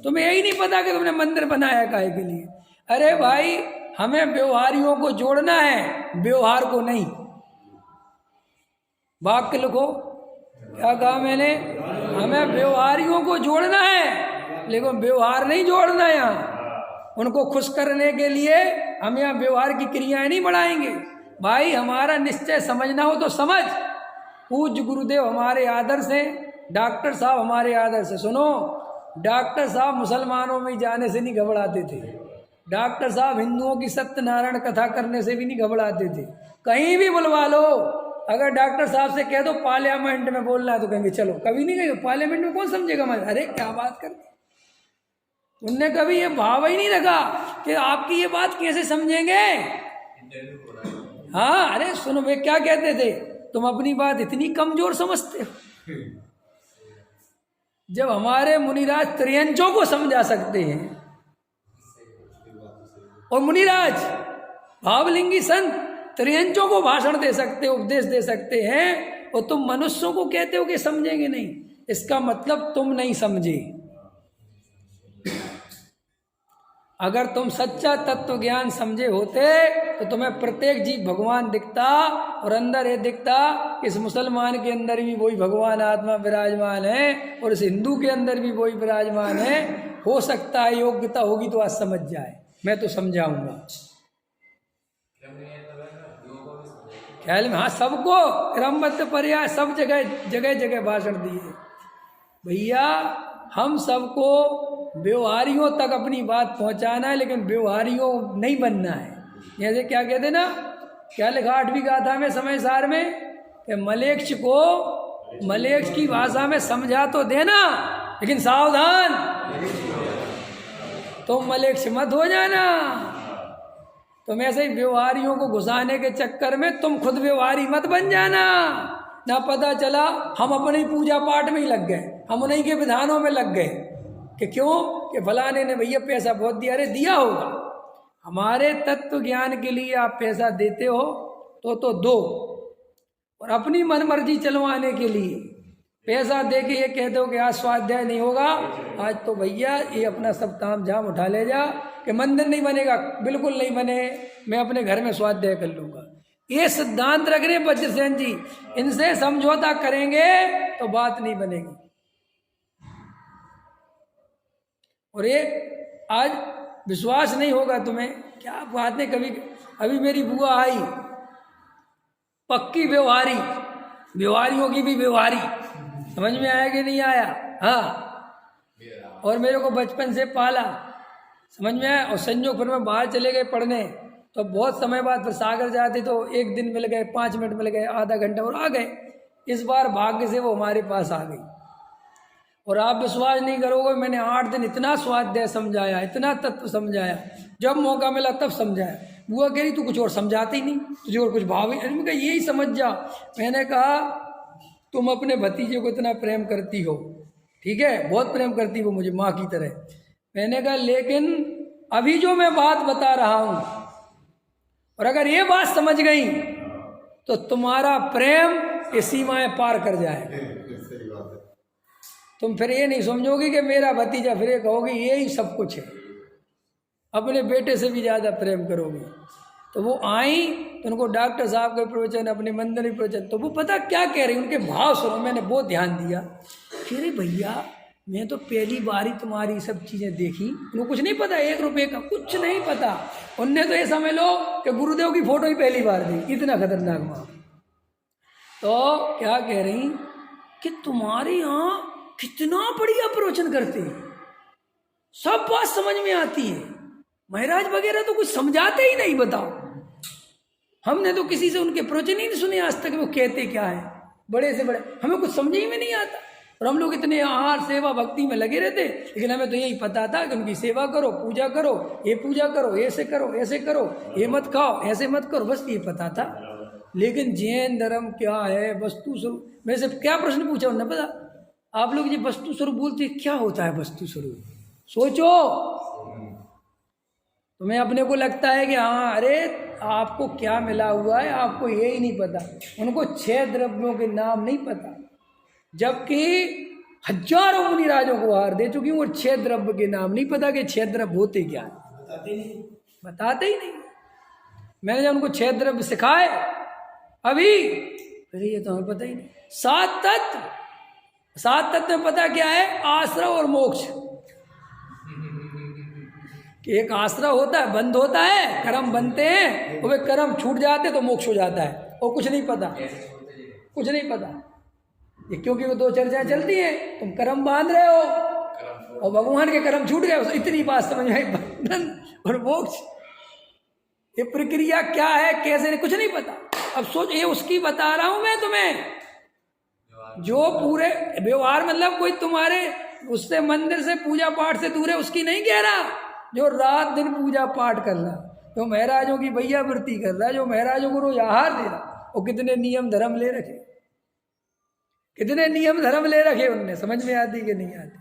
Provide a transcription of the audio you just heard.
तुम्हें यही नहीं पता कि तुमने मंदिर बनाया काहे के लिए। अरे भाई, हमें व्यवहारियों को जोड़ना है, व्यवहार को नहीं। वाक्य लिखो, क्या कहा मैंने? हमें व्यवहारियों को जोड़ना है, लेकिन व्यवहार नहीं जोड़ना यहाँ। उनको खुश करने के लिए हम यहाँ व्यवहार की क्रियाएं नहीं बढ़ाएंगे। भाई, हमारा निश्चय समझना हो तो समझ। पूज्य गुरुदेव हमारे आदर्श हैं, डॉक्टर साहब हमारे आदर्श है। सुनो, डॉक्टर साहब मुसलमानों में जाने से नहीं घबराते थे, डॉक्टर साहब हिंदुओं की सत्यनारायण कथा करने से भी नहीं घबराते थे। कहीं भी बुलवा लो, अगर डॉक्टर साहब से कह दो पार्लियामेंट में बोलना है तो कहेंगे चलो। कभी नहीं कहेंगे पार्लियामेंट में कौन समझेगा मैं, अरे क्या बात करते। उनने कभी ये भाव ही नहीं रखा कि आपकी ये बात कैसे समझेंगे। हाँ, अरे सुनो, वे क्या कहते थे, तुम अपनी बात इतनी कमजोर समझते हो। जब हमारे मुनिराज त्रियंचों को समझा सकते हैं, और मुनिराज भावलिंगी संत त्रियंचों को भाषण दे सकते, उपदेश दे सकते हैं, और तुम मनुष्यों को कहते हो कि समझेंगे नहीं, इसका मतलब तुम नहीं समझे। अगर तुम सच्चा तत्व ज्ञान समझे होते तो तुम्हें प्रत्येक जीव भगवान दिखता, और अंदर ये दिखता कि इस मुसलमान के अंदर भी वही भगवान आत्मा विराजमान है, और इस हिंदू के अंदर भी वही विराजमान है। हो सकता है योग्यता होगी तो आज समझ जाए, मैं तो समझाऊंगा। ख्याल में, हाँ, सबको क्रमबद्ध पर्याय सब जगह जगह जगह भाषण दिए। भैया, हम सबको व्यवहारियों तक अपनी बात पहुंचाना है, लेकिन व्यवहारियों नहीं बनना है। जैसे क्या कहते ना, क्या लिखा 8वीं गाथा में समय सार में, कि मलेच्छ को मलेच्छ की भाषा में समझा तो देना, लेकिन सावधान, तुम मलेच्छ मत हो जाना। तुम ऐसे ही व्यवहारियों को घुसाने के चक्कर में तुम खुद व्यवहारी मत बन जाना। ना पता चला हम अपने पूजा पाठ में ही लग गए, हम उन्हीं के विधानों में लग गए कि क्यों, कि फलाने ने भैया पैसा बहुत दिया। अरे दिया होगा, हमारे तत्व ज्ञान के लिए आप पैसा देते हो तो दो, और अपनी मनमर्जी चलवाने के लिए पैसा दे के ये कहते हो कि आज स्वाध्याय नहीं होगा, आज तो भैया ये अपना सब ताम झाम उठा ले जा, कि मंदिर नहीं बनेगा, बिल्कुल नहीं बने, मैं अपने घर में स्वाध्याय कर लूँगा। ये सिद्धांत रखने वज्रसेन जी, इनसे समझौता करेंगे तो बात नहीं बनेगी। और ये आज विश्वास नहीं होगा तुम्हें, क्या बात है। कभी अभी मेरी बुआ आई, पक्की व्यवहारी, व्यवहारियों की भी व्यवहारी, समझ में आया कि नहीं आया? हाँ, और मेरे को बचपन से पाला, समझ में आया। और संयोग फिर मैं बाहर चले गए पढ़ने, तो बहुत समय बाद फिर सागर जाते तो एक दिन मिल गए, 5 मिनट मिल गए, आधा घंटा, और आ गए। इस बार भाग्य से वो हमारे पास आ गई, और आप विश्वास नहीं करोगे, मैंने 8 दिन इतना स्वाध्याय समझाया, इतना तत्व समझाया, जब मौका मिला तब समझाया। बुआ कह रही तू कुछ और समझाती नहीं, तुझे और कुछ भाव ही। मैंने कहा यही समझ जा। मैंने कहा तुम अपने भतीजे को इतना प्रेम करती हो, ठीक है, बहुत प्रेम करती हो मुझे माँ की तरह। मैंने कहा लेकिन अभी जो मैं बात बता रहा हूँ, और अगर ये बात समझ गई तो तुम्हारा प्रेम ये सीमाएं पार कर जाएगा। तुम फिर ये नहीं समझोगी कि मेरा भतीजा, फिर ये कहोगी यही सब कुछ है, अपने बेटे से भी ज़्यादा प्रेम करोगी। तो वो आई तो उनको डॉक्टर साहब के प्रवचन, अपने मंदिर के प्रवचन, तो वो पता क्या कह रही, उनके भाव सुनो, मैंने बहुत ध्यान दिया। अरे भैया, मैं तो पहली बार ही तुम्हारी सब चीज़ें देखी, उनको कुछ नहीं पता, 1 रुपये का कुछ नहीं पता। उनने तो ये समझ लो कि गुरुदेव की फोटो ही पहली बार दी, इतना खतरनाक माँ। तो क्या कह रही कि तुम्हारे यहाँ कितना बढ़िया प्रवचन करते हैं, सब बात समझ में आती है, महाराज वगैरह तो कुछ समझाते ही नहीं। बताओ, हमने तो किसी से उनके प्रवचन ही नहीं सुने आज तक, वो कहते क्या है, बड़े से बड़े, हमें कुछ समझ ही में नहीं आता। और हम लोग इतने आहार सेवा भक्ति में लगे रहते, लेकिन हमें तो यही पता था कि उनकी सेवा करो, पूजा करो, ये पूजा करो, ऐसे करो, ऐसे करो, ये मत खाओ, ऐसे मत करो, बस ये पता था। लेकिन जैन धर्म क्या है, वस्तु स्वरूप, मेरे से क्या प्रश्न पूछा उन्होंने, पता आप लोग ये वस्तु स्वरूप बोलते, क्या होता है वस्तु स्वरूप? सोचो, तुम्हें अपने को लगता है कि हाँ, अरे आपको क्या मिला हुआ है, आपको ये ही नहीं पता। उनको 6 द्रव्यों के नाम नहीं पता, जबकि हजारों मुनिराजों को हार दे चुकी हूँ, और 6 द्रव्य के नाम नहीं पता कि 6 द्रव्य होते क्या है, बताते ही नहीं। मैंने जब उनको 6 द्रव्य सिखाए अभी, फिर ये तो हमें पता ही नहीं। 7 तत्व, 7 तत्व में पता क्या है, आश्रव और मोक्ष। कि एक आश्रव होता है, बंद होता है, कर्म बनते हैं, और वे कर्म छूट जाते तो मोक्ष हो जाता है, और कुछ नहीं पता, कुछ नहीं पता। ये क्योंकि वो 2 चर्चाएं चलती हैं, तुम कर्म बांध रहे हो और भगवान के कर्म छूट गए, इतनी बात समझ में आई, बंधन और मोक्ष। ये प्रक्रिया क्या है, कैसे नहीं, कुछ नहीं पता। अब सोच, ये उसकी बता रहा हूं मैं तुम्हें, जो पूरे व्यवहार, मतलब कोई तुम्हारे उससे मंदिर से पूजा पाठ से दूर है, उसकी नहीं कह रहा, जो रात दिन पूजा पाठ कर रहा, जो महाराजों की भैया वृत्ति कर रहा, जो महाराजों को रोज आहार दे रहा, वो कितने नियम धर्म ले रखे, कितने नियम धर्म ले रखे उनने, समझ में आती कि नहीं आती।